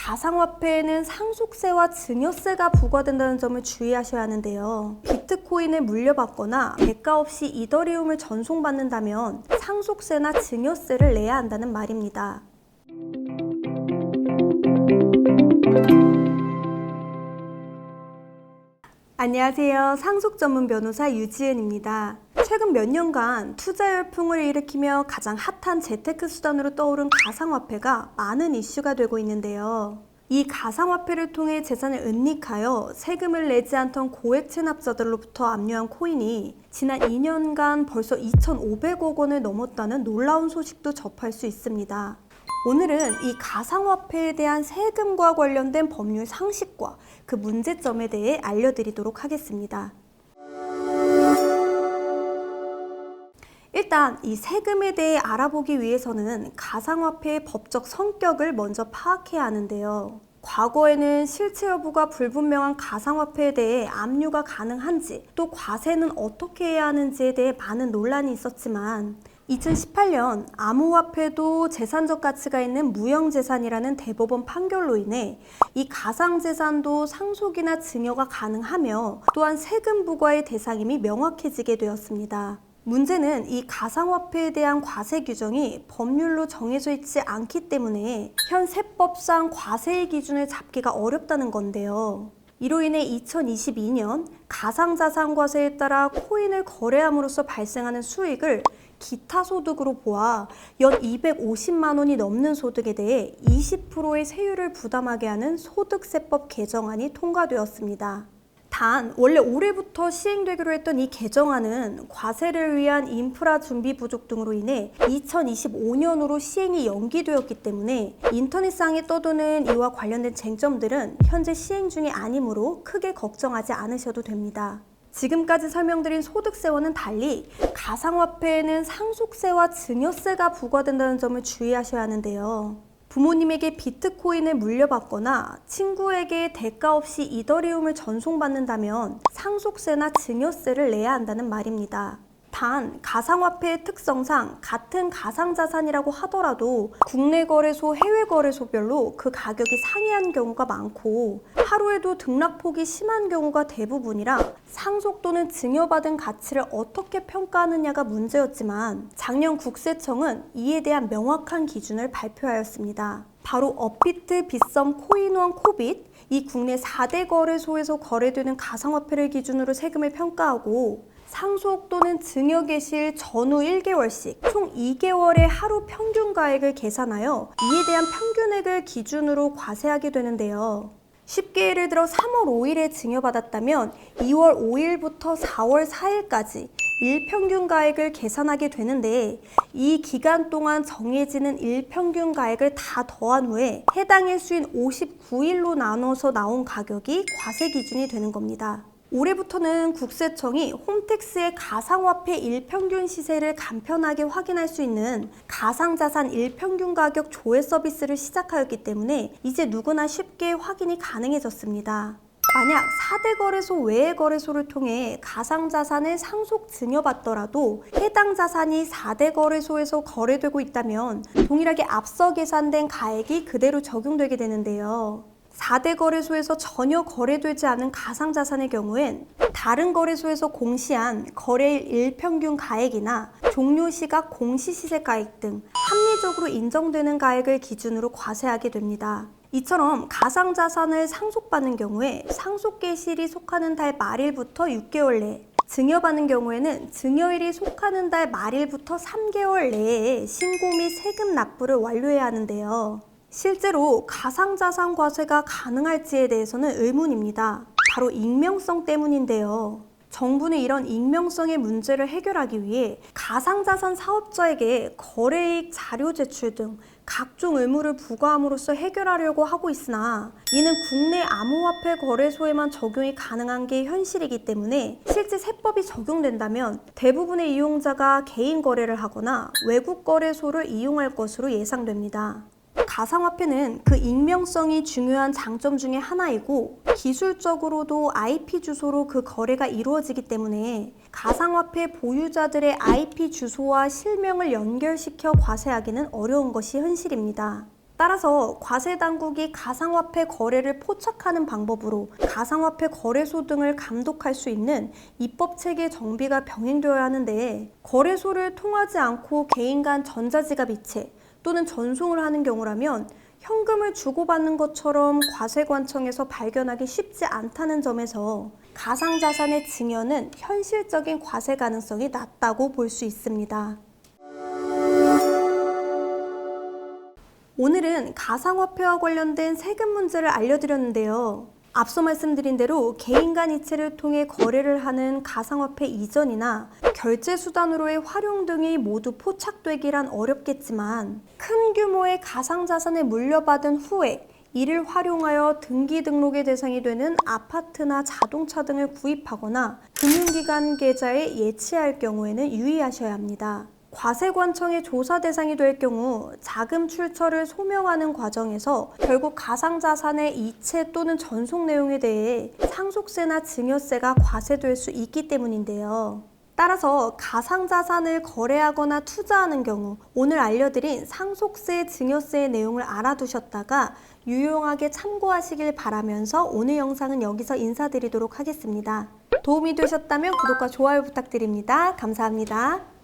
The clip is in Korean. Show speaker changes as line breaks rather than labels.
가상화폐에는 상속세와 증여세가 부과된다는 점을 주의하셔야 하는데요. 비트코인을 물려받거나 대가 없이 이더리움을 전송받는다면 상속세나 증여세를 내야 한다는 말입니다. 안녕하세요. 상속 전문 변호사 유지은입니다. 최근 몇 년간 투자 열풍을 일으키며 가장 핫한 재테크 수단으로 떠오른 가상화폐가 많은 이슈가 되고 있는데요. 이 가상화폐를 통해 재산을 은닉하여 세금을 내지 않던 고액 체납자들로부터 압류한 코인이 지난 2년간 벌써 2,500억 원을 넘었다는 놀라운 소식도 접할 수 있습니다. 오늘은 이 가상화폐에 대한 세금과 관련된 법률 상식과 그 문제점에 대해 알려드리도록 하겠습니다. 일단 이 세금에 대해 알아보기 위해서는 가상화폐의 법적 성격을 먼저 파악해야 하는데요. 과거에는 실체 여부가 불분명한 가상화폐에 대해 압류가 가능한지, 또 과세는 어떻게 해야 하는지에 대해 많은 논란이 있었지만 2018년 암호화폐도 재산적 가치가 있는 무형재산이라는 대법원 판결로 인해 이 가상재산도 상속이나 증여가 가능하며 또한 세금 부과의 대상임이 명확해지게 되었습니다. 문제는 이 가상화폐에 대한 과세 규정이 법률로 정해져 있지 않기 때문에 현 세법상 과세의 기준을 잡기가 어렵다는 건데요. 이로 인해 2022년 가상자산과세에 따라 코인을 거래함으로써 발생하는 수익을 기타 소득으로 보아 연 250만 원이 넘는 소득에 대해 20%의 세율을 부담하게 하는 소득세법 개정안이 통과되었습니다. 단 원래 올해부터 시행되기로 했던 이 개정안은 과세를 위한 인프라 준비 부족 등으로 인해 2025년으로 시행이 연기되었기 때문에 인터넷상에 떠도는 이와 관련된 쟁점들은 현재 시행 중이 아니므로 크게 걱정하지 않으셔도 됩니다. 지금까지 설명드린 소득세와는 달리 가상화폐에는 상속세와 증여세가 부과된다는 점을 주의하셔야 하는데요. 부모님에게 비트코인을 물려받거나 친구에게 대가 없이 이더리움을 전송받는다면 상속세나 증여세를 내야 한다는 말입니다. 단, 가상화폐의 특성상 같은 가상자산이라고 하더라도 국내 거래소, 해외 거래소별로 그 가격이 상이한 경우가 많고 하루에도 등락폭이 심한 경우가 대부분이라 상속 또는 증여받은 가치를 어떻게 평가하느냐가 문제였지만 작년 국세청은 이에 대한 명확한 기준을 발표하였습니다. 바로 업비트, 빗썸, 코인원, 코빗 이 국내 4대 거래소에서 거래되는 가상화폐를 기준으로 세금을 평가하고 상속 또는 증여 개시일 전후 1개월씩 총 2개월의 하루 평균 가액을 계산하여 이에 대한 평균액을 기준으로 과세하게 되는데요. 쉽게 예를 들어 3월 5일에 증여받았다면 2월 5일부터 4월 4일까지 일평균 가액을 계산하게 되는데 이 기간 동안 정해지는 일평균 가액을 다 더한 후에 해당 일수인 59일로 나눠서 나온 가격이 과세 기준이 되는 겁니다. 올해부터는 국세청이 홈택스의 가상화폐 일평균 시세를 간편하게 확인할 수 있는 가상자산 일평균 가격 조회 서비스를 시작하였기 때문에 이제 누구나 쉽게 확인이 가능해졌습니다. 만약 4대 거래소 외의 거래소를 통해 가상자산을 상속 증여받더라도 해당 자산이 4대 거래소에서 거래되고 있다면 동일하게 앞서 계산된 가액이 그대로 적용되게 되는데요. 4대 거래소에서 전혀 거래되지 않은 가상자산의 경우엔 다른 거래소에서 공시한 거래일 일평균 가액이나 종료시각 공시시세가액 등 합리적으로 인정되는 가액을 기준으로 과세하게 됩니다. 이처럼 가상자산을 상속받는 경우에 상속 개시일이 속하는 달 말일부터 6개월 내에 증여받는 경우에는 증여일이 속하는 달 말일부터 3개월 내에 신고 및 세금 납부를 완료해야 하는데요. 실제로 가상자산 과세가 가능할지에 대해서는 의문입니다. 바로 익명성 때문인데요. 정부는 이런 익명성의 문제를 해결하기 위해 가상자산 사업자에게 거래이익 자료 제출 등 각종 의무를 부과함으로써 해결하려고 하고 있으나 이는 국내 암호화폐 거래소에만 적용이 가능한 게 현실이기 때문에 실제 세법이 적용된다면 대부분의 이용자가 개인 거래를 하거나 외국 거래소를 이용할 것으로 예상됩니다. 가상화폐는 그 익명성이 중요한 장점 중에 하나이고 기술적으로도 IP 주소로 그 거래가 이루어지기 때문에 가상화폐 보유자들의 IP 주소와 실명을 연결시켜 과세하기는 어려운 것이 현실입니다. 따라서 과세당국이 가상화폐 거래를 포착하는 방법으로 가상화폐 거래소 등을 감독할 수 있는 입법체계 정비가 병행되어야 하는데, 거래소를 통하지 않고 개인 간 전자지갑 이체 또는 전송을 하는 경우라면 현금을 주고받는 것처럼 과세관청에서 발견하기 쉽지 않다는 점에서 가상자산의 증여는 현실적인 과세 가능성이 낮다고 볼 수 있습니다. 오늘은 가상화폐와 관련된 세금 문제를 알려드렸는데요. 앞서 말씀드린 대로 개인 간 이체를 통해 거래를 하는 가상화폐 이전이나 결제 수단으로의 활용 등이 모두 포착되기란 어렵겠지만, 큰 규모의 가상자산을 물려받은 후에 이를 활용하여 등기 등록의 대상이 되는 아파트나 자동차 등을 구입하거나 금융기관 계좌에 예치할 경우에는 유의하셔야 합니다. 과세관청의 조사 대상이 될 경우 자금 출처를 소명하는 과정에서 결국 가상자산의 이체 또는 전송 내용에 대해 상속세나 증여세가 과세될 수 있기 때문인데요. 따라서 가상자산을 거래하거나 투자하는 경우 오늘 알려드린 상속세, 증여세의 내용을 알아두셨다가 유용하게 참고하시길 바라면서 오늘 영상은 여기서 인사드리도록 하겠습니다. 도움이 되셨다면 구독과 좋아요 부탁드립니다. 감사합니다.